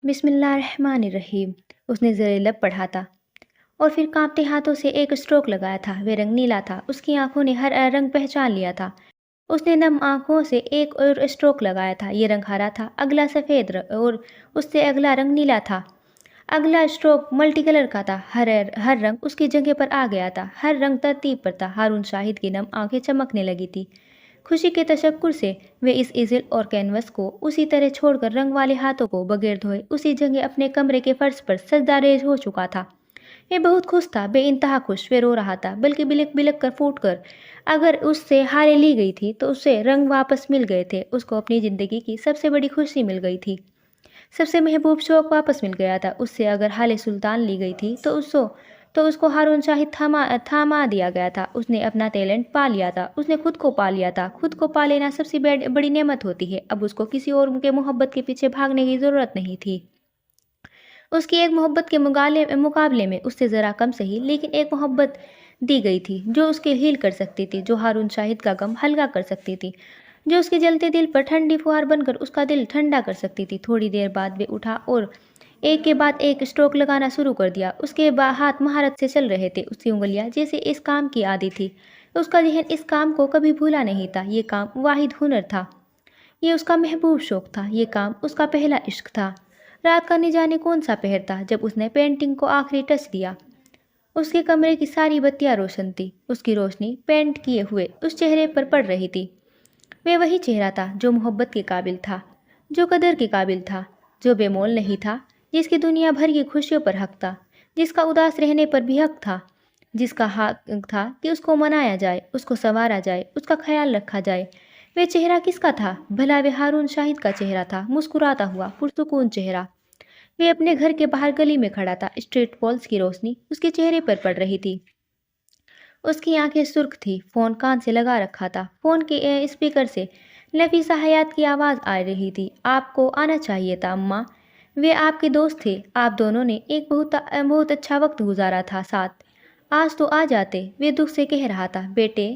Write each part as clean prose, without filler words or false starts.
بسم اللہ الرحمن الرحیم۔ اس نے زیر لب پڑھا تھا اور پھر کانپتے ہاتھوں سے ایک اسٹروک لگایا تھا۔ وہ رنگ نیلا تھا، اس کی آنکھوں نے ہر رنگ پہچان لیا تھا۔ اس نے نم آنکھوں سے ایک اور اسٹروک لگایا تھا، یہ رنگ ہرا تھا، اگلا سفید اور اس سے اگلا رنگ نیلا تھا۔ اگلا اسٹروک ملٹی کلر کا تھا، ہر رنگ اس کی جگہ پر آ گیا تھا، ہر رنگ ترتیب پر تھا۔ ہارون شاہد کی نم آنکھیں چمکنے لگی تھی۔ خوشی کے تشکر سے وہ اس ایزل اور کینوس کو اسی طرح چھوڑ کر رنگ والے ہاتھوں کو بغیر دھوئے اسی جگہ اپنے کمرے کے فرش پر سجدہ ریز ہو چکا تھا۔ وہ بہت خوش تھا، بے انتہا خوش۔ وہ رو رہا تھا، بلکہ بلک بلک کر پھوٹ کر۔ اگر اس سے ہارے لی گئی تھی تو اسے رنگ واپس مل گئے تھے، اس کو اپنی زندگی کی سب سے بڑی خوشی مل گئی تھی، سب سے محبوب شوق واپس مل گیا تھا۔ اس سے اگر ہالے سلطان لی گئی تھی تو اس کو ہارون شاہد تھاما دیا گیا تھا۔ اس نے اپنا ٹیلنٹ پا لیا تھا، اس نے خود کو پا لیا تھا۔ خود کو پا لینا سب سے بڑی نعمت ہوتی ہے۔ اب اس کو کسی اور کے محبت کے پیچھے بھاگنے کی ضرورت نہیں تھی۔ اس کی ایک محبت کے مقابلے میں اس سے ذرا کم سہی لیکن ایک محبت دی گئی تھی جو اس کے ہیل کر سکتی تھی، جو ہارون شاہد کا غم ہلکا کر سکتی تھی، جو اس کے جلتے دل پر ٹھنڈی فوار بن کر اس کا دل ٹھنڈا کر سکتی تھی۔ تھوڑی دیر بعد وہ اٹھا اور ایک کے بعد ایک اسٹروک لگانا شروع کر دیا۔ اس کے ہاتھ مہارت سے چل رہے تھے، اس کی انگلیاں جیسے اس کام کی عادی تھی۔ اس کا ذہن اس کام کو کبھی بھولا نہیں تھا۔ یہ کام واحد ہنر تھا، یہ اس کا محبوب شوق تھا، یہ کام اس کا پہلا عشق تھا۔ رات کا نہ جانے کون سا پہر تھا جب اس نے پینٹنگ کو آخری ٹچ دیا۔ اس کے کمرے کی ساری بتیاں روشن تھی، اس کی روشنی پینٹ کیے ہوئے اس چہرے پر پڑ رہی تھی۔ وہ وہی چہرہ تھا جو محبت کے قابل تھا، جو قدر کے قابل تھا، جو بے مول نہیں تھا، جس کی دنیا بھر کی خوشیوں پر حق تھا، جس کا اداس رہنے پر بھی حق تھا، جس کا حق تھا کہ اس کو منایا جائے، اس کو سنوارا جائے، اس کا خیال رکھا جائے۔ وہ چہرہ کس کا تھا؟ بھلا وہ ہارون شاہد کا چہرہ تھا، مسکراتا ہوا پرسکون چہرہ۔ وہ اپنے گھر کے باہر گلی میں کھڑا تھا، اسٹریٹ پولس کی روشنی اس کے چہرے پر پڑ رہی تھی۔ اس کی آنکھیں سرخ تھی، فون کان سے لگا رکھا تھا، فون کے اسپیکر سے نفیسہ حیات کی آواز آ رہی تھی۔ آپ کو آنا چاہیے تھا اماں، وہ آپ کے دوست تھے، آپ دونوں نے ایک بہت اچھا وقت گزارا تھا ساتھ، آج تو آ جاتے۔ وہ دکھ سے کہہ رہا تھا، بیٹے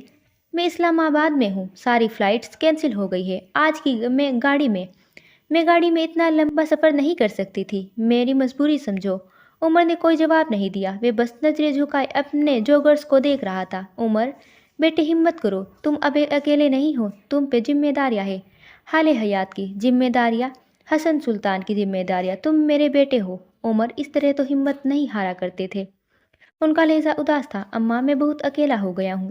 میں اسلام آباد میں ہوں، ساری فلائٹس کینسل ہو گئی ہے، آج کی میں گاڑی میں اتنا لمبا سفر نہیں کر سکتی تھی، میری مجبوری سمجھو۔ عمر نے کوئی جواب نہیں دیا، وہ بس نظریں جھکائے اپنے جوگرز کو دیکھ رہا تھا۔ عمر بیٹے ہمت کرو، تم اب اکیلے نہیں ہو، تم پہ ذمہ داریاں ہیں، حال حیات کی ذمہ داریاں، حسن سلطان کی ذمہ داریاں، تم میرے بیٹے ہو۔ عمر اس طرح تو ہمت نہیں ہارا کرتے تھے۔ ان کا لہجہ اداس تھا۔ اماں میں بہت اکیلا ہو گیا ہوں،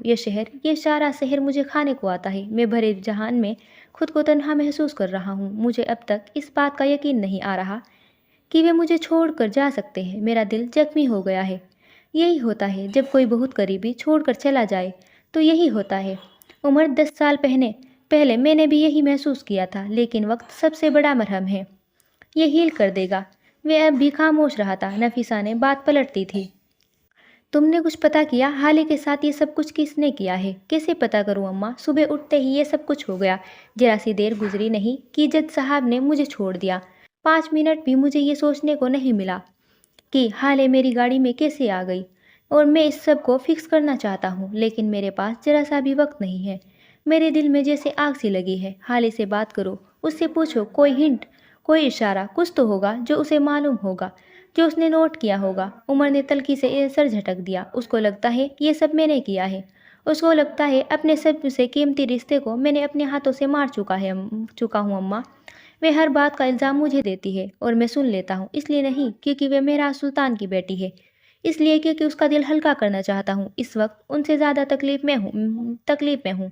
یہ سارا شہر مجھے کھانے کو آتا ہے، میں بھرے جہان میں خود کو تنہا محسوس کر رہا ہوں۔ مجھے اب تک اس بات کا یقین نہیں آ رہا کہ وہ مجھے چھوڑ کر جا سکتے ہیں، میرا دل زخمی ہو گیا ہے۔ یہی ہوتا ہے جب کوئی بہت قریبی چھوڑ کر چلا جائے تو یہی ہوتا ہے۔ عمر 10 سال پہلے میں نے بھی یہی محسوس کیا تھا، لیکن وقت سب سے بڑا مرہم ہے، یہ ہیل کر دے گا۔ وہ اب بھی خاموش رہا تھا۔ نفیسہ نے بات پلٹتی تھی، تم نے کچھ پتہ کیا حالے کے ساتھ یہ سب کچھ کس نے کیا ہے؟ کیسے پتہ کروں اماں؟ صبح اٹھتے ہی یہ سب کچھ ہو گیا، ذرا سی دیر گزری نہیں کہ جج صاحب نے مجھے چھوڑ دیا۔ 5 منٹ بھی مجھے یہ سوچنے کو نہیں ملا کہ حالے میری گاڑی میں کیسے آ گئی، اور میں اس سب کو فکس کرنا چاہتا ہوں لیکن میرے پاس ذرا سا بھی وقت نہیں ہے۔ میرے دل میں جیسے آگ سی لگی ہے۔ حالے سے بات کرو، اس سے پوچھو، کوئی ہنٹ، کوئی اشارہ، کچھ تو ہوگا جو اسے معلوم ہوگا، جو اس نے نوٹ کیا ہوگا۔ عمر نے تلخی سے سر جھٹک دیا۔ اس کو لگتا ہے یہ سب میں نے کیا ہے، اس کو لگتا ہے اپنے سب سے قیمتی رشتے کو میں نے اپنے ہاتھوں سے مار چکا ہوں اماں۔ وہ ہر بات کا الزام مجھے دیتی ہے اور میں سن لیتا ہوں، اس لیے نہیں کیونکہ وہ میرا سلطان کی بیٹی ہے، اس لیے کیونکہ اس کا دل ہلکا کرنا چاہتا ہوں۔ اس وقت ان سے زیادہ تکلیف میں ہوں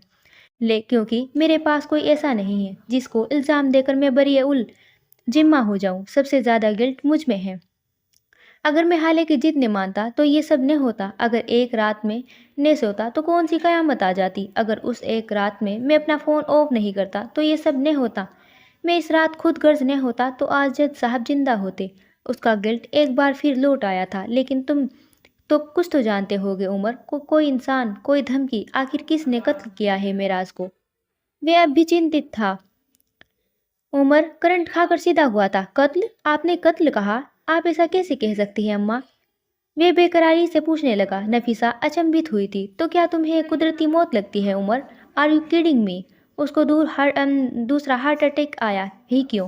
کیونکہ میرے پاس کوئی ایسا نہیں ہے جس کو الزام دے کر میں بری الذمہ ہو جاؤں۔ سب سے زیادہ گلٹ مجھ میں ہے۔ اگر میں حالے کی ضد نہ مانتا تو یہ سب نہ ہوتا، اگر ایک رات میں نہ سوتا تو کون سی قیامت آ جاتی، اگر اس ایک رات میں اپنا فون آف نہیں کرتا تو یہ سب نہ ہوتا، میں اس رات خود غرض نہ ہوتا تو آج جج صاحب زندہ ہوتے۔ اس کا گلٹ ایک بار پھر لوٹ آیا تھا۔ لیکن تم تو کچھ تو جانتے ہوگے عمر، کوئی انسان، کوئی دھمکی، آخر کس نے قتل کیا ہے معراج کو؟ وہ اب بھی چنتت تھا۔ عمر کرنٹ کھا کر سیدھا ہوا تھا۔ قتل؟ آپ نے قتل کہا؟ آپ ایسا کیسے کہہ سکتی ہیں اماں؟ وہ بے قراری سے پوچھنے لگا۔ نفیسہ اچنبھت ہوئی تھی۔ تو کیا تمہیں قدرتی موت لگتی ہے عمر؟ آر یو کیڈنگ می؟ اس کو دوسرا ہارٹ اٹیک آیا ہی کیوں؟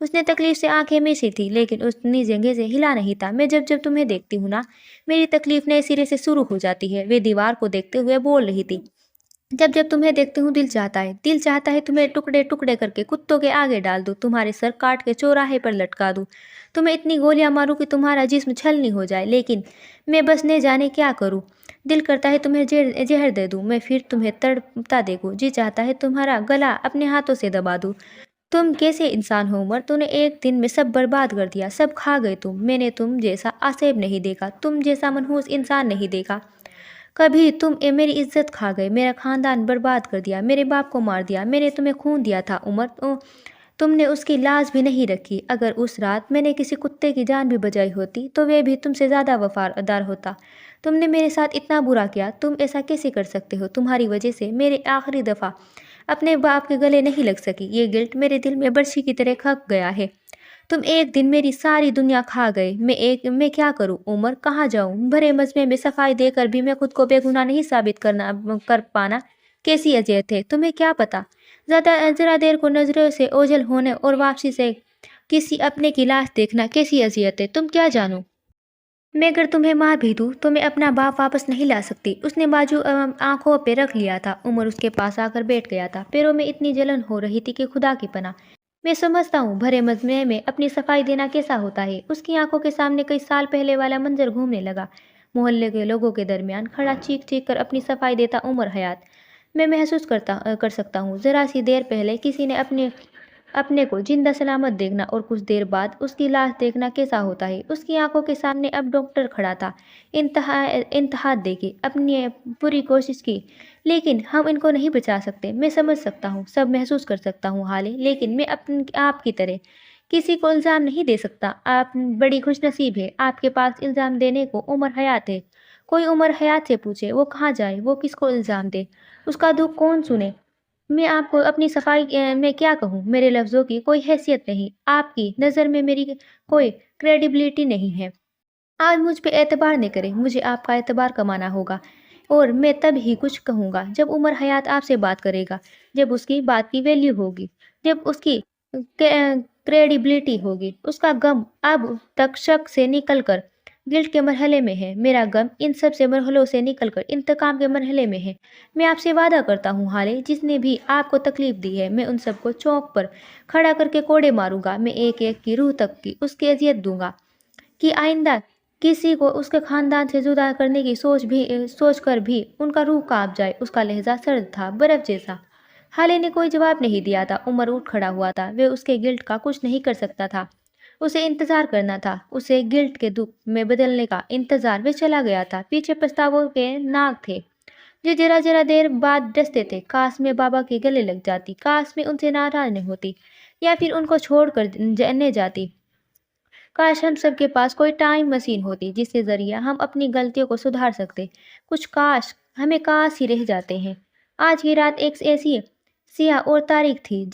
اس نے تکلیف سے آنکھیں میچی تھی لیکن اتنی جگہ سے ہلا نہیں تھا۔ میں جب جب تمہیں دیکھتی ہوں نا میری تکلیف نئے سرے سے شروع ہو جاتی ہے، وہ دیوار کو دیکھتے ہوئے بول رہی تھی۔ جب جب تمہیں دیکھتی ہوں دل چاہتا ہے تمہیں ٹکڑے ٹکڑے کر کے کتوں کے آگے ڈال دوں، تمہارے سر کاٹ کے چوراہے پر لٹکا دوں، تمہیں اتنی گولیاں ماروں کہ تمہارا جسم چھلنی ہو جائے، لیکن میں بس نہ جانے کیا کروں۔ دل کرتا ہے تمہیں زہر دے دوں، میں پھر تمہیں تڑپتا دیکھوں، جی چاہتا ہے تمہارا گلا اپنے ہاتھوں سے دبا دوں۔ تم کیسے انسان ہو عمر، تم نے ایک دن میں سب برباد کر دیا، سب کھا گئے تم۔ میں نے تم جیسا عصیب نہیں دیکھا، تم جیسا منحوس انسان نہیں دیکھا کبھی۔ تم میری عزت کھا گئے، میرا خاندان برباد کر دیا، میرے باپ کو مار دیا، میں نے تمہیں خون دیا تھا عمر، تم نے اس کی لاج بھی نہیں رکھی۔ اگر اس رات میں نے کسی کتے کی جان بھی بچائی ہوتی تو وہ بھی تم سے زیادہ وفادار ہوتا۔ تم نے میرے ساتھ اتنا برا کیا، تم ایسا کیسے کر سکتے ہو؟ تمہاری وجہ سے میرے آخری دفعہ اپنے باپ کے گلے نہیں لگ سکی، یہ گلٹ میرے دل میں برچھی کی طرح کھک گیا ہے۔ تم ایک دن میری ساری دنیا کھا گئے، میں کیا کروں عمر، کہاں جاؤں؟ بھرے مجمع میں صفائی دے کر بھی میں خود کو بے گناہ نہیں ثابت کر پانا کیسی اذیت ہے، تمہیں کیا پتا؟ ذرا دیر کو نظروں سے اوجھل ہونے اور واپسی سے کسی اپنے کی لاش دیکھنا کیسی اذیت ہے، تم کیا جانو؟ میں اگر تمہیں مار بھی دوں تو میں اپنا باپ واپس نہیں لا سکتی۔ اس نے بازو آنکھوں پہ رکھ لیا تھا، عمر اس کے پاس آ کر بیٹھ گیا تھا، پیروں میں اتنی جلن ہو رہی تھی کہ خدا کی پناہ۔ میں سمجھتا ہوں بھرے مجمع میں اپنی صفائی دینا کیسا ہوتا ہے۔ اس کی آنکھوں کے سامنے کئی سال پہلے والا منظر گھومنے لگا، محلے کے لوگوں کے درمیان کھڑا چیخ چیخ کر اپنی صفائی دیتا عمر حیات۔ میں محسوس کر سکتا ہوں ذرا سی دیر پہلے کسی نے اپنے کو زندہ سلامت دیکھنا اور کچھ دیر بعد اس کی لاش دیکھنا کیسا ہوتا ہے۔ اس کی آنکھوں کے سامنے اب ڈاکٹر کھڑا تھا، انتہا دیکھی، اپنی پوری کوشش کی، لیکن ہم ان کو نہیں بچا سکتے۔ میں سمجھ سکتا ہوں، سب محسوس کر سکتا ہوں حالے، لیکن میں آپ کی طرح کسی کو الزام نہیں دے سکتا۔ آپ بڑی خوش نصیب ہے، آپ کے پاس الزام دینے کو عمر حیات ہے۔ کوئی عمر حیات سے پوچھے وہ کہاں جائے، وہ کس کو الزام دے، اس کا دکھ کون سنے؟ میں آپ کو اپنی صفائی میں کیا کہوں؟ میرے لفظوں کی کوئی حیثیت نہیں، آپ کی نظر میں میری کوئی کریڈیبلٹی نہیں ہے۔ آج مجھ پہ اعتبار نہ کریں، مجھے آپ کا اعتبار کمانا ہوگا، اور میں تب ہی کچھ کہوں گا جب عمر حیات آپ سے بات کرے گا، جب اس کی بات کی ویلیو ہوگی، جب اس کی کریڈیبلٹی ہوگی۔ اس کا غم اب تک شک سے نکل کر گلٹ کے مرحلے میں ہے، میرا غم ان سب سے مرحلوں سے نکل کر انتقام کے مرحلے میں ہے۔ میں آپ سے وعدہ کرتا ہوں حالے، جس نے بھی آپ کو تکلیف دی ہے، میں ان سب کو چوک پر کھڑا کر کے کوڑے ماروں گا، میں ایک ایک کی روح تک کی اس کی اذیت دوں گا کہ آئندہ کسی کو اس کے خاندان سے جدا کرنے کی سوچ کر بھی ان کا روح کانپ جائے۔ اس کا لہجہ سرد تھا، برف جیسا۔ حالے نے کوئی جواب نہیں دیا تھا۔ عمر اٹھ کھڑا ہوا تھا، وہ اس کے گلٹ کا کچھ نہیں کر سکتا تھا، اسے انتظار کرنا تھا، اسے گلٹ کے دکھ میں بدلنے کا انتظار۔ وہ چلا گیا تھا، پیچھے پچھتاووں کے ناگ تھے جو ذرا دیر بعد ڈستے تھے۔ کاش میں بابا کے گلے لگ جاتی، کاش میں ان سے ناراض نہیں ہوتی، یا پھر ان کو چھوڑ کر نہ جاتی۔ کاش ہم سب کے پاس کوئی ٹائم مشین ہوتی جس کے ذریعے ہم اپنی غلطیوں کو سدھار سکتے۔ کچھ کاش ہمیں کاش ہی رہ جاتے ہیں۔ آج کی رات ایک ایسی سیاہ اور تاریک تھی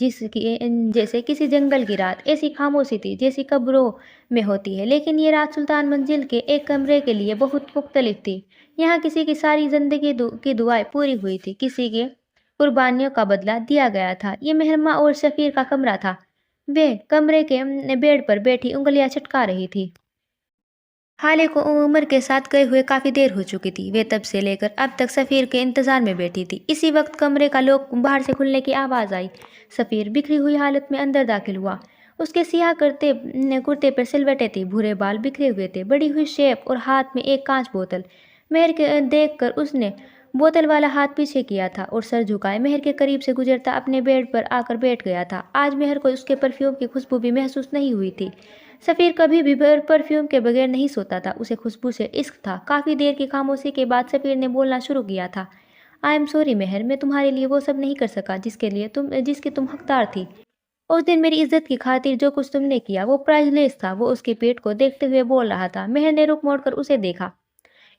جیسے کسی جنگل کی رات، ایسی خاموشی تھی جیسی قبروں میں ہوتی ہے، لیکن یہ رات سلطان منزل کے ایک کمرے کے لیے بہت مختلف تھی۔ یہاں کسی کی ساری زندگی کی دعائیں پوری ہوئی تھی، کسی کے قربانیوں کا بدلہ دیا گیا تھا۔ یہ مہرماں اور سفیر کا کمرہ تھا۔ وہ کمرے کے بیڈ پر بیٹھی انگلیاں چٹکا رہی تھی۔ حالے کو عمر کے ساتھ گئے ہوئے کافی دیر ہو چکی تھی، وہ تب سے لے کر اب تک سفیر کے انتظار میں بیٹھی تھی۔ اسی وقت کمرے کا لاک باہر سے کھلنے کی آواز آئی۔ سفیر بکھری ہوئی حالت میں اندر داخل ہوا۔ اس کے سیاہ کرتے پر سلوٹیں تھیں، بھورے بال بکھرے ہوئے تھے، بڑی ہوئی شیپ اور ہاتھ میں ایک کانچ بوتل۔ مہر کے دیکھ کر اس نے بوتل والا ہاتھ پیچھے کیا تھا اور سر جھکائے مہر کے قریب سے گزرتا اپنے بیڈ پر آ کر بیٹھ گیا تھا۔ آج مہر کو اس کے پرفیوم کی خوشبو بھی محسوس نہیں ہوئی تھی۔ سفیر کبھی بھی پرفیوم کے بغیر نہیں سوتا تھا، اسے خوشبو سے عشق تھا۔ کافی دیر کی خاموشی کے بعد سفیر نے بولنا شروع کیا تھا۔ آئی ایم سوری مہر، میں تمہارے لیے وہ سب نہیں کر سکا جس کی تم حقدار تھی۔ اس دن میری عزت کی خاطر جو کچھ تم نے کیا وہ پرائز لیس تھا۔ وہ اس کی پیٹھ کو دیکھتے ہوئے بول رہا تھا۔ مہر نے رخ موڑ کر اسے دیکھا۔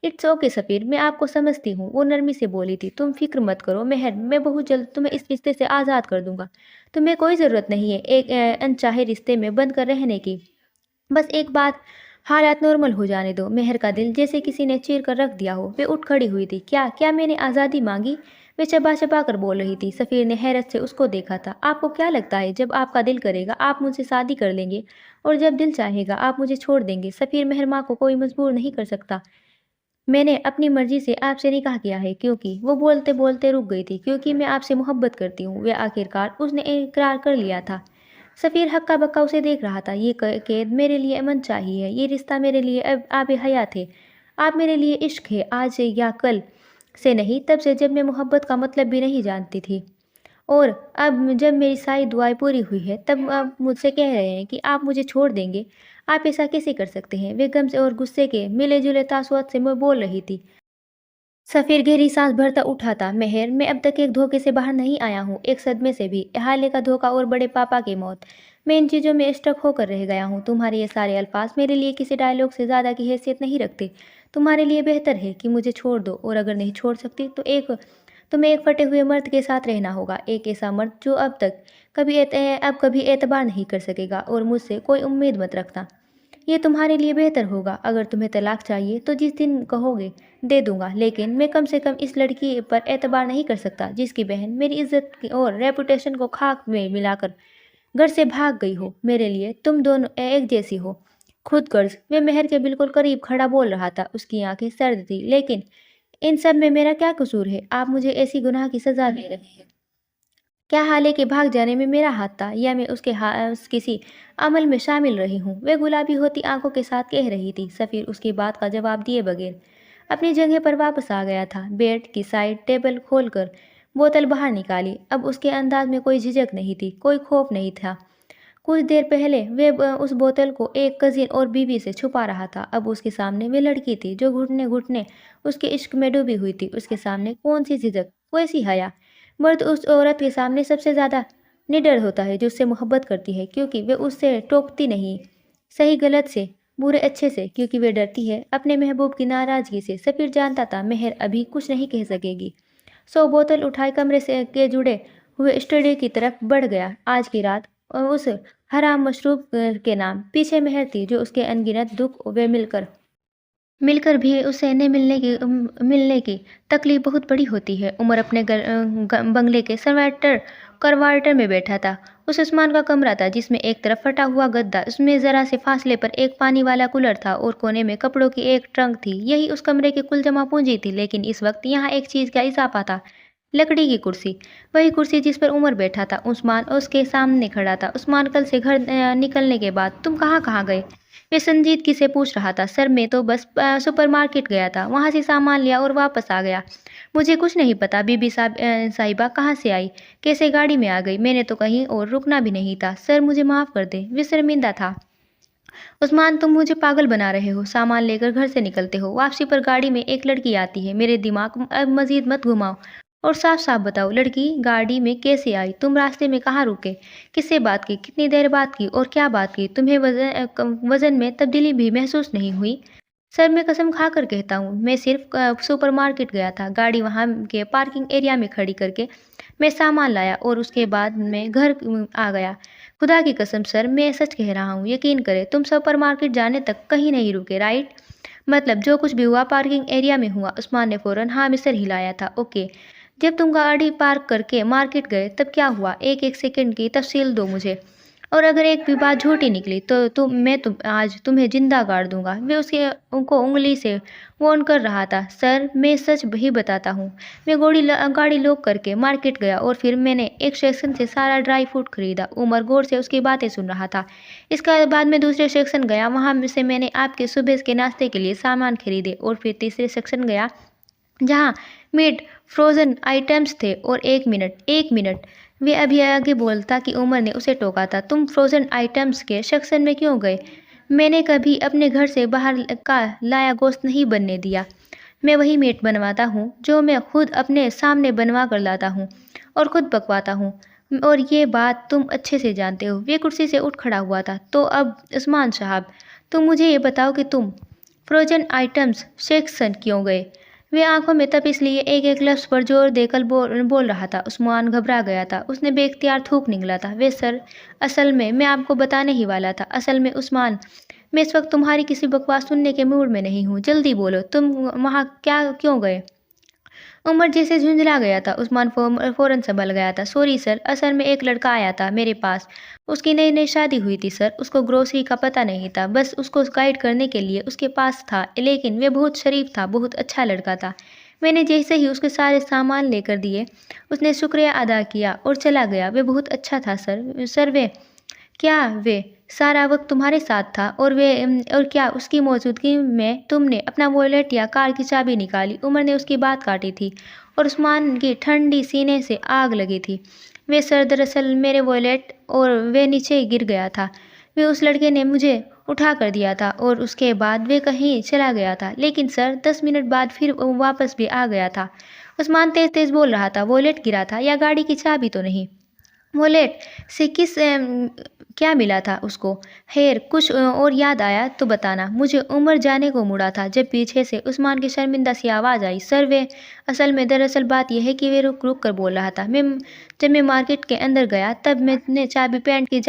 اٹس اوکے سفیر، میں آپ کو سمجھتی ہوں، وہ نرمی سے بولی تھی۔ تم فکر مت کرو مہر، میں بہت جلد تمہیں اس رشتے سے آزاد کر دوں گا۔ تمہیں کوئی ضرورت نہیں ہے ایک انچاہے رشتے میں بند کر رہنے کی۔ بس ایک بات، حالات نارمل ہو جانے دو۔ مہر کا دل جیسے کسی نے چیر کر رکھ دیا ہو۔ وہ اٹھ کھڑی ہوئی تھی۔ کیا میں نے آزادی مانگی؟ وہ چبا چبا کر بول رہی تھی۔ سفیر نے حیرت سے اس کو دیکھا تھا۔ آپ کو کیا لگتا ہے جب آپ کا دل کرے گا آپ مجھ سے شادی کر لیں گے اور جب دل چاہے گا آپ مجھے چھوڑ دیں گے؟ سفیر مہرماں کو کوئی مجبور نہیں کر سکتا۔ میں نے اپنی مرضی سے آپ سے نکاح کیا ہے کیونکہ وہ بولتے بولتے رک گئی تھی کیونکہ میں آپ سے محبت کرتی ہوں۔ وہ آخرکار اس نے اقرار کر لیا تھا۔ سفیر ہکا بکا اسے دیکھ رہا تھا۔ یہ قید میرے لیے امن چاہیے ہے، یہ رشتہ میرے لیے اب آب حیات ہے۔ آپ میرے لیے عشق ہے، آج سے یا کل سے نہیں، تب سے جب میں محبت کا مطلب بھی نہیں جانتی تھی۔ اور اب جب میری ساری دعائیں پوری ہوئی ہے تب آپ مجھ سے کہہ رہے ہیں کہ آپ مجھے چھوڑ دیں گے؟ آپ ایسا کیسے کر سکتے ہیں؟ وہ غم سے اور غصے کے ملے جلے تاثرات سے میں بول رہی تھی۔ سفیر گہری سانس بھرتا اٹھا تھا۔ مہر، میں اب تک ایک دھوکے سے باہر نہیں آیا ہوں، ایک صدمے سے بھی، احالے کا دھوکہ اور بڑے پاپا کی موت۔ میں ان چیزوں میں اسٹک ہو کر رہ گیا ہوں۔ تمہارے یہ سارے الفاظ میرے لیے کسی ڈائلاگ سے زیادہ کی حیثیت نہیں رکھتے۔ تمہارے لیے بہتر ہے کہ مجھے چھوڑ دو، اور اگر نہیں چھوڑ سکتی تو تمہیں ایک پھٹے ہوئے مرد کے ساتھ رہنا ہوگا، ایک ایسا مرد جو اب کبھی اعتبار نہیں کر سکے گا، اور مجھ سے کوئی امید مت رکھنا۔ یہ تمہارے لیے بہتر ہوگا۔ اگر تمہیں طلاق چاہیے تو جس دن کہو گے دے دوں گا، لیکن میں کم سے کم اس لڑکی پر اعتبار نہیں کر سکتا جس کی بہن میری عزت اور ریپوٹیشن کو خاک میں ملا کر گھر سے بھاگ گئی ہو۔ میرے لیے تم دونوں ایک جیسی ہو، خود غرض۔ وہ مہر کے بالکل قریب کھڑا بول رہا تھا، اس کی آنکھیں سرد تھیں۔ لیکن ان سب میں میرا کیا قصور ہے؟ آپ مجھے ایسی گناہ کی سزا دے رہے ہیں۔ کیا حالے کے بھاگ جانے میں میرا ہاتھ تھا، یا میں اس کے کسی عمل میں شامل رہی ہوں؟ وہ گلابی ہوتی آنکھوں کے ساتھ کہہ رہی تھی۔ سفیر اس کی بات کا جواب دیے بغیر اپنی جگہ پر واپس آ گیا تھا۔ بیڈ کی سائڈ ٹیبل کھول کر بوتل باہر نکالی۔ اب اس کے انداز میں کوئی جھجک نہیں تھی، کوئی خوف نہیں تھا۔ کچھ دیر پہلے وہ اس بوتل کو ایک کزن اور بیوی سے چھپا رہا تھا، اب اس کے سامنے وہ لڑکی تھی جو گھٹنے گھٹنے اس کے عشق میں ڈوبی ہوئی تھی۔ اس کے سامنے کون سی جھجک، کیسی حیا؟ مرد اس عورت کے سامنے سب سے زیادہ نڈر ہوتا ہے جو اس سے محبت کرتی ہے، کیونکہ وہ اس سے ٹوکتی نہیں، صحیح غلط سے، برے اچھے سے، کیونکہ وہ ڈرتی ہے اپنے محبوب کی ناراضگی سے۔ سفیر جانتا تھا مہر ابھی کچھ نہیں کہہ سکے گی، سو بوتل اٹھائے کمرے کے جڑے ہوئے اسٹوڈیو کی طرف بڑھ گیا۔ آج کی رات اس حرام مشروب کے نام پیچھے مہر تھی جو اس کے انگنت دکھ وہ مل کر بھی اسے نہ ملنے کی تکلیف بہت بڑی ہوتی ہے۔ عمر اپنے بنگلے کے کروارٹر میں بیٹھا تھا۔ اس عثمان کا کمرہ تھا جس میں ایک طرف پھٹا ہوا گدا، اس میں ذرا سے فاصلے پر ایک پانی والا کولر تھا اور کونے میں کپڑوں کی ایک ٹرنک تھی۔ یہی اس کمرے کی کل جمع پونجی تھی، لیکن اس وقت یہاں ایک چیز کا اضافہ تھا، لکڑی کی کرسی، وہی کرسی جس پر عمر بیٹھا تھا۔ عثمان اس کے سامنے کھڑا تھا۔ عثمان، کل سے گھر نکلنے کے بعد تم کہاں گئے؟ وہ سنجیدگی سے پوچھ رہا تھا۔ سر، میں تو بس سپر مارکیٹ گیا تھا، وہاں سے سامان لیا اور واپس آ گیا۔ مجھے کچھ نہیں پتا بی بی صاحبہ کہاں سے آئی، کیسے گاڑی میں آ گئی، میں نے تو کہیں اور رکنا بھی نہیں تھا۔ سر، مجھے معاف کر دیں، وہ شرمندہ تھا۔ عثمان، تم مجھے پاگل بنا رہے ہو، سامان لے کر گھر سے نکلتے ہو، واپسی پر گاڑی میں ایک لڑکی آتی ہے، میرے دماغ اب مزید مت گھماؤ اور صاف صاف بتاؤ، لڑکی گاڑی میں کیسے آئی؟ تم راستے میں کہاں رکے؟ کس سے بات کی؟ کتنی دیر بات کی اور کیا بات کی؟ تمہیں وزن میں تبدیلی بھی محسوس نہیں ہوئی؟ سر، میں قسم کھا کر کہتا ہوں، میں صرف سپر مارکیٹ گیا تھا، گاڑی وہاں کے پارکنگ ایریا میں کھڑی کر کے میں سامان لایا اور اس کے بعد میں گھر آ گیا۔ خدا کی قسم سر، میں سچ کہہ رہا ہوں، یقین کریں، تم سپر مارکیٹ جانے تک کہیں نہیں رکے، رائٹ؟ مطلب جو کچھ بھی ہوا پارکنگ ایریا میں ہوا۔ عثمان نے فوراً ہاں میں سر ہلایا تھا۔ اوکے، جب تم گاڑی پارک کر کے مارکیٹ گئے تب کیا ہوا؟ ایک سیکنڈ کی تفصیل دو مجھے، اور اگر ایک بھی بات جھوٹی نکلی تو میں آج تمہیں زندہ گاڑ دوں گا۔ وہ اس کو انگلی سے وارن کر رہا تھا۔ سر، میں سچ ہی بتاتا ہوں، میں گاڑی لوک کر کے مارکیٹ گیا اور پھر میں نے ایک سیکشن سے سارا ڈرائی فروٹ خریدا۔ عمر غور سے اس کی باتیں سن رہا تھا۔ اس کے بعد میں دوسرے سیکشن گیا، وہاں سے میں نے آپ کے صبح کے ناشتے کے لیے سامان خریدے، اور پھر تیسرے سیکشن گیا جہاں میٹ فروزن آئٹمز تھے۔ اور ایک منٹ، وہ ابھی آگے بولتا کہ عمر نے اسے ٹوکا تھا۔ تم فروزن آئٹمز کے سیکشن میں کیوں گئے؟ میں نے کبھی اپنے گھر سے باہر کا لایا گوشت نہیں بننے دیا، میں وہی میٹ بنواتا ہوں جو میں خود اپنے سامنے بنوا کر لاتا ہوں اور خود پکواتا ہوں، اور یہ بات تم اچھے سے جانتے ہو۔ وہ کرسی سے اٹھ کھڑا ہوا تھا۔ تو اب عثمان صاحب، تم مجھے یہ بتاؤ کہ تم فروزن آئٹمز سیکشن کیوں گئے؟ وہ آنکھوں میں تپ اس لیے ایک لفظ پر زور دے کر بول رہا تھا۔ عثمان گھبرا گیا تھا، اس نے بے اختیار تھوک نکلا تھا۔ وہ سر، اصل میں آپ کو بتانے ہی والا تھا۔ اصل میں عثمان، میں اس وقت تمہاری کسی بکواس سننے کے موڈ میں نہیں ہوں، جلدی بولو، تم وہاں کیوں گئے؟ عمر جیسے جھنجلا گیا تھا۔ عثمان فوراً سنبھل گیا تھا۔ سوری سر، اصل میں ایک لڑکا آیا تھا میرے پاس۔ اس کی نئی نئی شادی ہوئی تھی سر۔ اس کو گروسری کا پتہ نہیں تھا، بس اس کو گائیڈ کرنے کے لیے اس کے پاس تھا، لیکن وہ بہت شریف تھا، بہت اچھا لڑکا تھا۔ میں نے جیسے ہی اس کے سارے سامان لے کر دیے، اس نے شکریہ ادا کیا اور چلا گیا۔ وہ بہت اچھا تھا سر۔ سر وہ سارا وقت تمہارے ساتھ تھا؟ اور کیا اس کی موجودگی میں تم نے اپنا والیٹ یا کار کی چابی نکالی؟ عمر نے اس کی بات کاٹی تھی اور عثمان کی ٹھنڈی سینے سے آگ لگی تھی۔ وہ سر، دراصل میرے والیٹ اور وہ نیچے گر گیا تھا۔ وہ اس لڑکے نے مجھے اٹھا کر دیا تھا اور اس کے بعد وہ کہیں چلا گیا تھا، لیکن سر 10 منٹ بعد پھر واپس بھی آ گیا تھا۔ عثمان تیز تیز بول رہا تھا۔ والیٹ گرا تھا یا گاڑی کی چابی تو نہیں؟ والیٹ سے کیا ملا تھا اس کو؟ خیر، کچھ اور یاد آیا تو بتانا مجھے۔ عمر جانے کو مڑا تھا جب پیچھے سے عثمان کی شرمندہ سی آواز آئی، سر اصل میں دراصل بات یہ ہے کہ وہ رک رک کر بول رہا تھا۔ جب میں مارکیٹ کے اندر گیا تب میں نے چابی پینٹ کی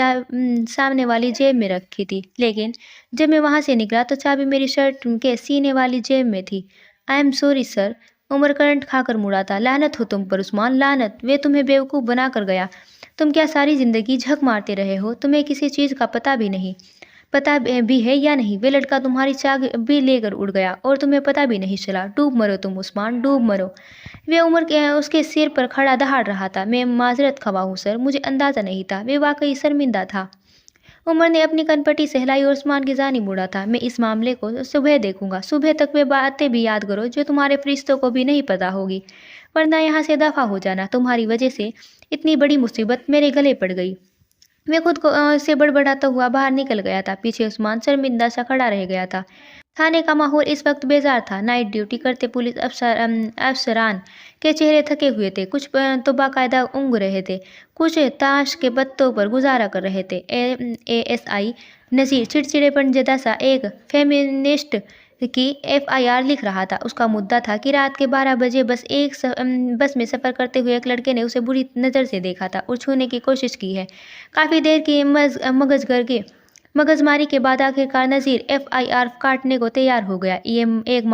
سامنے والی جیب میں رکھی تھی، لیکن جب میں وہاں سے نکلا تو چابی میری شرٹ کے سینے والی جیب میں تھی۔ I am sorry sir. Umar current کھا کر مڑا تھا۔ لعنت ہو تم پر عثمان، لعنت! وہ تمہیں بیوقوف بنا کر گیا۔ تم کیا ساری زندگی جھک مارتے رہے ہو؟ تمہیں کسی چیز کا پتہ بھی ہے یا نہیں؟ وہ لڑکا تمہاری چابی لے کر اڑ گیا اور تمہیں پتہ بھی نہیں چلا۔ ڈوب مرو تم عثمان، ڈوب مرو! وہ عمر اس کے سر پر کھڑا دہاڑ رہا تھا۔ میں معذرت خواہ ہوں سر، مجھے اندازہ نہیں تھا۔ وہ واقعی شرمندہ تھا۔ عمر نے اپنی کن پٹی سہلائی اور عثمان کی جانب مڑا تھا۔ میں اس معاملے کو صبح دیکھوں گا۔ صبح تک وہ باتیں بھی یاد کرو جو تمہارے فرشتوں کو بھی نہیں پتہ ہوگی، ورنہ یہاں سے دفع ہو جانا۔ تمہاری وجہ سے اتنی بڑی مصیبت میرے گلے پڑ گئی۔ میں خود کو سے بڑبڑاتا ہوا باہر نکل گیا تھا۔ پیچھے عثمان شرمندہ سا کھڑا رہ گیا تھا۔ تھانے کا ماحول اس وقت بیزار تھا۔ نائٹ ڈیوٹی کرتے پولیس افسران کے چہرے تھکے ہوئے تھے، کچھ تو باقاعدہ اونگ رہے تھے، کچھ تاش کے پتوں پر گزارا کر رہے تھے۔ ASI نذیر چڑچڑے پن زدہ سا ایک فیمنسٹ کی FIR لکھ رہا تھا۔ اس کا مدعا تھا کہ رات کے 12 بجے بس میں سفر کرتے ہوئے ایک لڑکے نے اسے بری نظر سے دیکھا تھا اور چھونے کی کوشش کی ہے۔ کافی دیر کی مغز ماری کے بعد آخرکار نذیر FIR کاٹنے کو تیار ہو گیا۔ یہ ایک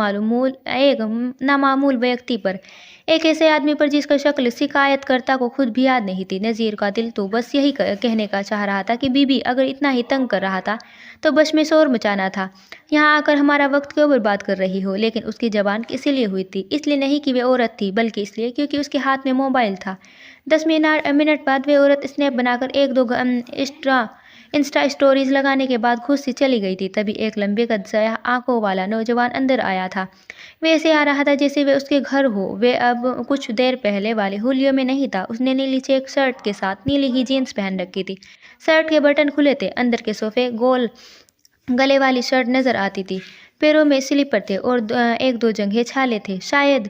نامعلوم ویکتی پر، ایک ایسے آدمی پر جس کا شکل شکایت کرتا کو خود بھی یاد نہیں تھی۔ نذیر کا دل تو بس یہی کہنے کا چاہ رہا تھا کہ بی بی اگر اتنا ہی تنگ کر رہا تھا تو بس میں شور مچانا تھا، یہاں آ کر ہمارا وقت کیوں برباد کر رہی ہو؟ لیکن اس کی زبان اسی لیے ہوئی تھی، اس لیے نہیں کہ وہ عورت تھی، بلکہ اس لیے کیونکہ اس کے ہاتھ میں موبائل تھا۔ 10 منٹ بعد وہ عورت اسنیپ بنا کر 1-2 انسٹا اسٹوریز لگانے کے بعد خود سے چلی گئی تھی۔ تبھی ایک لمبے قد سیاہ آنکھوں والا نوجوان اندر آیا تھا۔ وہ ایسے آ رہا تھا جیسے وہ اس کے گھر ہو۔ وہ اب کچھ دیر پہلے والے حلیوں میں نہیں تھا۔ اس نے نیلی چیک شرٹ کے ساتھ نیلی ہی جینس پہن رکھی تھی۔ شرٹ کے بٹن کھلے تھے، اندر کے صوفے گول گلے والی شرٹ نظر آتی تھی، پیروں میں سلیپر تھے اور 1-2 جنگھے چھالے تھے۔ شاید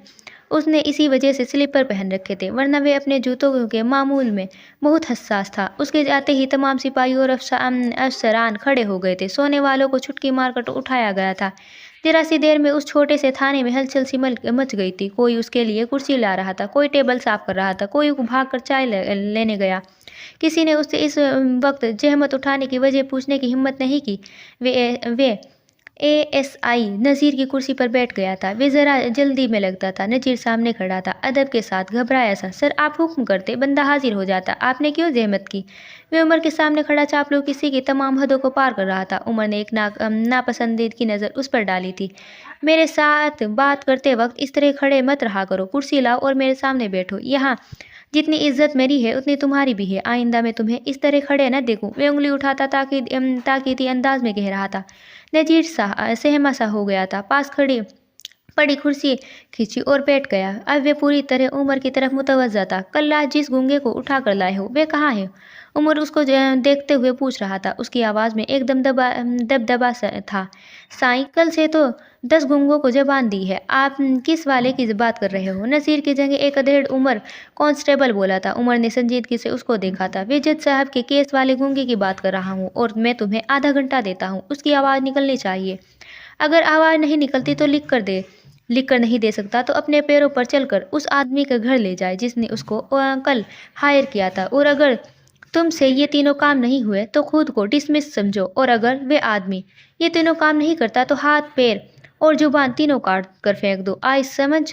اس نے اسی وجہ سے سلیپر پہن رکھے تھے، ورنہ وہ اپنے جوتوں کے معمول میں بہت حساس تھا۔ اس کے جاتے ہی تمام سپاہی اور افسران کھڑے ہو گئے تھے۔ سونے والوں کو چھٹکی مار کر اٹھایا گیا تھا۔ ذرا سی دیر میں اس چھوٹے سے تھانے میں ہلچل سی مچ گئی تھی۔ کوئی اس کے لیے کرسی لا رہا تھا، کوئی ٹیبل صاف کر رہا تھا، کوئی بھاگ کر چائے لینے گیا۔ کسی نے اس سے اس وقت زحمت اٹھانے کی وجہ پوچھنے کی ہمت نہیں کی۔ وہ ASI نذیر کی کرسی پر بیٹھ گیا تھا۔ وہ ذرا جلدی میں لگتا تھا۔ نذیر سامنے کھڑا تھا، ادب کے ساتھ گھبرایا سا۔ سر، آپ حکم کرتے، بندہ حاضر ہو جاتا، آپ نے کیوں زحمت کی؟ وہ عمر کے سامنے کھڑا چاپلوسی کی تمام حدوں کو پار کر رہا تھا۔ عمر نے ایک ناپسندیدگی نظر اس پر ڈالی تھی۔ میرے ساتھ بات کرتے وقت اس طرح کھڑے مت رہا کرو، کرسی لاؤ اور میرے سامنے بیٹھو۔ یہاں جتنی عزت میری ہے اتنی تمہاری بھی ہے، آئندہ میں تمہیں اس طرح کھڑے نہ دیکھوں۔ وہ انگلی اٹھاتا تاکیدی انداز میں کہہ رہا تھا۔ نذیر سہما سا ہو گیا تھا، پاس پڑی کرسی کھینچی اور بیٹھ گیا۔ اب وہ پوری طرح عمر کی طرف متوجہ تھا۔ کل رات جس گونگے کو اٹھا کر لائے ہو، وہ کہاں ہے؟ عمر اس کو دیکھتے ہوئے پوچھ رہا تھا۔ اس کی آواز میں ایک دبدبا تھا۔ سائیں، کل سے تو 10 گونگوں کو زبان دی ہے۔ آپ کس والے کی بات کر رہے ہو؟ نذیر کی جگہ ایک ادھیڑ عمر کانسٹیبل بولا تھا۔ عمر نے سنجیدگی سے اس کو دیکھا تھا۔ وہ جج صاحب کے کیس والے گونگے کی بات کر رہا ہوں اور میں تمہیں آدھا گھنٹہ دیتا ہوں، اس کی آواز نکلنی چاہیے۔ اگر آواز نہیں نکلتی تو لکھ کر نہیں دے سکتا تو اپنے پیروں پر چل کر اس آدمی کے گھر لے جائے جس نے اس کو کل ہائر کیا تھا، اور اگر تم سے یہ تینوں کام نہیں ہوئے تو خود کو ڈسمس سمجھو، اور اگر وہ آدمی یہ تینوں کام نہیں کرتا تو ہاتھ، پیر اور زبان تینوں کاٹ کر پھینک دو۔ آج سمجھ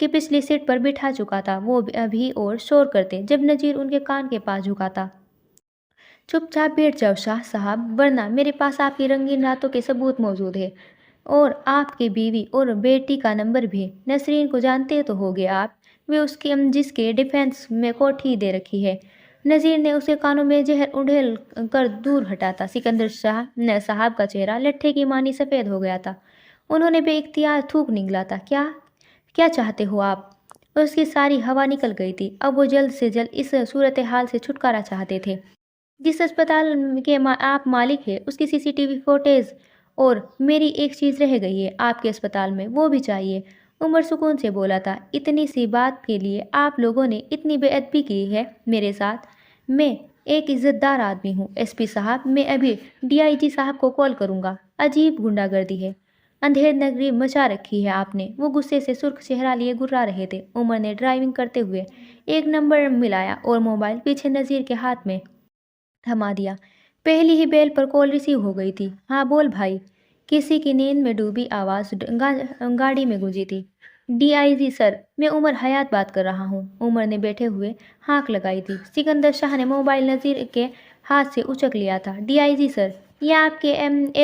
کہ پچھلی سیٹ پر بٹھا چکا تھا۔ وہ ابھی اور شور کرتے جب نذیر ان کے کان کے پاس جھکاتا۔ چپ چاپ بیٹھ جاؤ شاہ صاحب، ورنہ میرے پاس آپ کی رنگین راتوں کے ثبوت موجود ہے، اور آپ کی بیوی اور بیٹی کا نمبر بھی۔ نسرین کو جانتے تو ہوگے آپ، وہ اس کی جس کے ڈیفینس میں کوٹھی دے رکھی ہے۔ نذیر نے اسے کانوں میں زہر اڑیل کر دور ہٹاتا۔ سکندر شاہ صاحب کا چہرہ لٹھے کی مانی سفید ہو گیا تھا۔ انہوں نے بے اختیار تھوک نگلا تھا۔ کیا چاہتے ہو آپ؟ اس کی ساری ہوا نکل گئی تھی۔ اب وہ جلد سے جلد اس صورتحال سے چھٹکارا چاہتے تھے۔ جس اسپتال کے آپ مالک ہیں اس کی CCTV فوٹیج، اور میری ایک چیز رہ گئی ہے آپ کے اسپتال میں، وہ بھی چاہیے۔ عمر سکون سے بولا تھا۔ اتنی سی بات کے لیے آپ لوگوں نے اتنی بے ادبی کی ہے میرے ساتھ؟ میں ایک عزت دار آدمی ہوں SP صاحب، میں ابھی DIG صاحب کو کال کروں گا۔ عجیب گنڈا گردی ہے، اندھیر نگری مچا رکھی ہے آپ نے۔ وہ غصے سے سرخ چہرہ لیے گھرا رہے تھے۔ عمر نے ڈرائیونگ کرتے ہوئے ایک نمبر ملایا اور موبائل پیچھے نذیر کے ہاتھ میں تھما دیا۔ پہلی ہی بیل پر کال ریسیو ہو گئی تھی۔ ہاں بول بھائی، کسی کی نیند میں ڈوبی آواز گاڑی میں گونجی تھی۔ DIG سر، میں عمر حیات بات کر رہا ہوں۔ عمر نے بیٹھے ہوئے ہانک لگائی تھی۔ سکندر شاہ نے موبائل نذیر کے ہاتھ سے اچک لیا تھا۔ DIG سر، یہ آپ کے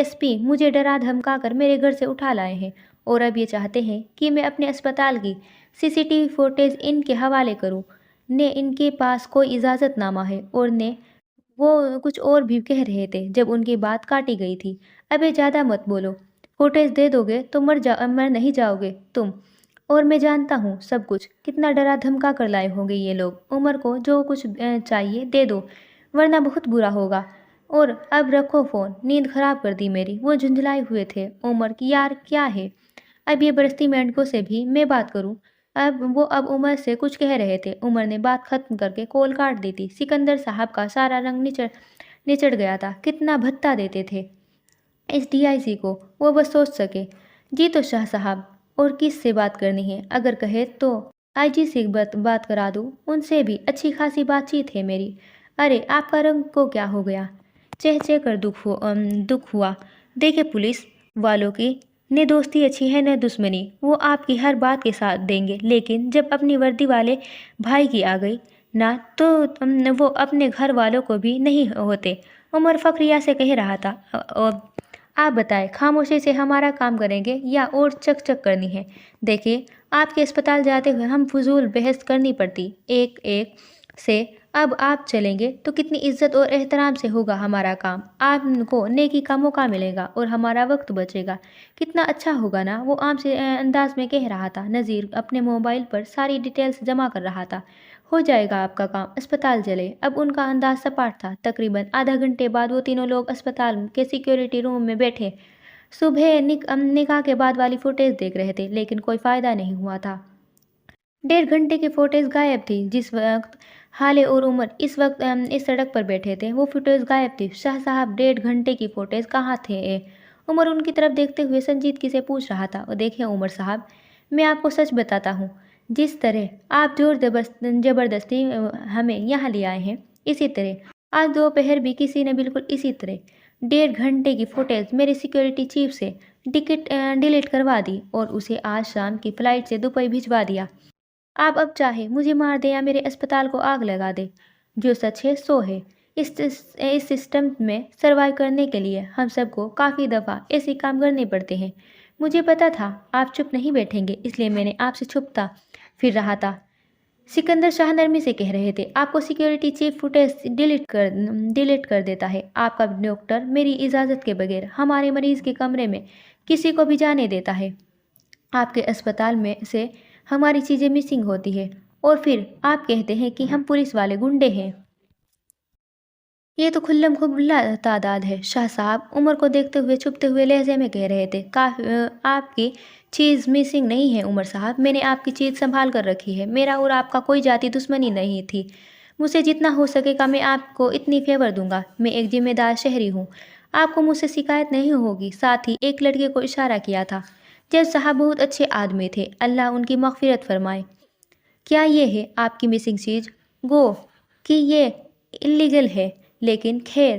SP مجھے ڈرا دھمکا کر میرے گھر سے اٹھا لائے ہیں، اور اب یہ چاہتے ہیں کہ میں اپنے اسپتال کی CCTV فوٹیج ان کے حوالے کروں۔ نے ان کے پاس کوئی اجازت نامہ ہے، اور نے وہ کچھ اور بھی کہہ رہے تھے جب ان کی بات کاٹی گئی تھی۔ ابے زیادہ مت بولو، فوٹیج دے دو گے تو مر نہیں جاؤ گے تم، اور میں جانتا ہوں سب کچھ۔ کتنا ڈرا دھمکا کر لائے ہوں گے یہ لوگ۔ عمر کو جو کچھ چاہیے دے دو، ورنہ بہت برا ہوگا۔ اور اب رکھو فون، نیند خراب کر دی میری۔ وہ جھنجھلائے ہوئے تھے۔ عمر کی یار کیا ہے؟ اب یہ برستی مینڈکوں سے بھی میں بات کروں؟ اب عمر سے کچھ کہہ رہے تھے۔ عمر نے بات ختم کر کے کال کاٹ دی تھی۔ سکندر صاحب کا سارا رنگ نچڑ گیا تھا۔ کتنا بھتہ دیتے تھے اس DIG کو، وہ بس سوچ سکے۔ جی تو شاہ صاحب، اور کس سے بات کرنی ہے؟ اگر کہے تو IG سے بات کرا دوں، ان سے بھی اچھی خاصی بات چیت ہے میری۔ ارے آپ کا رنگ کو کیا ہو گیا؟ چہ کر دکھ ہوا۔ دیکھے پولیس والوں کی نہ دوستی اچھی ہے نہ دشمنی، وہ آپ کی ہر بات کے ساتھ دیں گے، لیکن جب اپنی وردی والے بھائی کی آ گئی نا تو وہ اپنے گھر والوں کو بھی نہیں ہوتے۔ عمر فخریہ سے کہہ رہا تھا۔ آپ بتائیں، خاموشی سے ہمارا کام کریں گے یا اور چک چک کرنی ہے؟ دیکھیے، آپ کے اسپتال جاتے ہوئے ہم فضول بحث کرنی پڑتی ایک سے۔ اب آپ چلیں گے تو کتنی عزت اور احترام سے ہوگا ہمارا کام۔ آپ کو نیکی کا موقع ملے گا اور ہمارا وقت بچے گا۔ کتنا اچھا ہوگا نا؟ وہ عام سے انداز میں کہہ رہا تھا۔ نذیر اپنے موبائل پر ساری ڈیٹیلز جمع کر رہا تھا۔ ہو جائے گا آپ کا کام، اسپتال چلے۔ اب ان کا انداز سپاٹ تھا۔ تقریباً آدھا گھنٹے بعد وہ تینوں لوگ اسپتال کے سیکیورٹی روم میں بیٹھے صبح نکاح کے بعد والی فوٹیج دیکھ رہے تھے، لیکن کوئی فائدہ نہیں ہوا تھا۔ 1.5 گھنٹے کی فوٹیج غائب تھی۔ جس وقت حالے اور عمر اس وقت اس سڑک پر بیٹھے تھے، وہ فوٹیج غائب تھی۔ شاہ صاحب 1.5 گھنٹے کی فوٹیج کہاں تھے؟ عمر ان کی طرف دیکھتے ہوئے سنجیدگی سے پوچھ رہا تھا۔ دیکھیں عمر صاحب، میں آپ کو سچ بتاتا ہوں، جس طرح آپ زور زبردستی ہمیں یہاں لے آئے ہیں، اسی طرح آج دوپہر بھی کسی نے بالکل اسی طرح 1.5 گھنٹے کی فوٹیج میرے سیکیورٹی چیف سے ڈیلیٹ کروا دی اور اسے آج شام کی فلائٹ سے دبئی بھجوا دیا۔ آپ اب چاہے مجھے مار دیں یا میرے اسپتال کو آگ لگا دیں، جو سچ ہے سو ہے۔ اس سسٹم میں سروائیو کرنے کے لیے ہم سب کو کافی دفعہ ایسے کام کرنے پڑتے ہیں۔ مجھے پتا تھا آپ چپ نہیں بیٹھیں گے، اس لیے میں نے آپ سے چھپتا پھر رہا تھا۔ سکندر شاہ نرمی سے کہہ رہے تھے۔ آپ کو سیکیورٹی چیف فوٹیج ڈیلیٹ کر دیتا ہے۔ آپ کا ڈاکٹر میری اجازت کے بغیر ہمارے مریض کے کمرے میں کسی کو بھی جانے دیتا ہے۔ آپ کے اسپتال میں سے ہماری چیزیں مسنگ ہوتی ہیں، اور پھر آپ کہتے ہیں کہ ہم پولیس والے گنڈے ہیں۔ یہ تو کھلم کھلا تعداد ہے شاہ صاحب، عمر کو دیکھتے ہوئے چھپتے ہوئے لہجے میں کہہ رہے تھے۔ آپ کی چیز مسنگ نہیں ہے عمر صاحب، میں نے آپ کی چیز سنبھال کر رکھی ہے۔ میرا اور آپ کا کوئی ذاتی دشمنی نہیں تھی۔ مجھ سے جتنا ہو سکے گا میں آپ کو اتنی فیور دوں گا۔ میں ایک ذمہ دار شہری ہوں، آپ کو مجھ سے شکایت نہیں ہوگی۔ ساتھ ہی ایک لڑکے کو اشارہ کیا تھا۔ جج صاحب بہت اچھے آدمی تھے، اللہ ان کی مغفرت فرمائے۔ کیا یہ ہے آپ کی مسنگ چیز؟ گو کہ یہ اللیگل ہے، لیکن خیر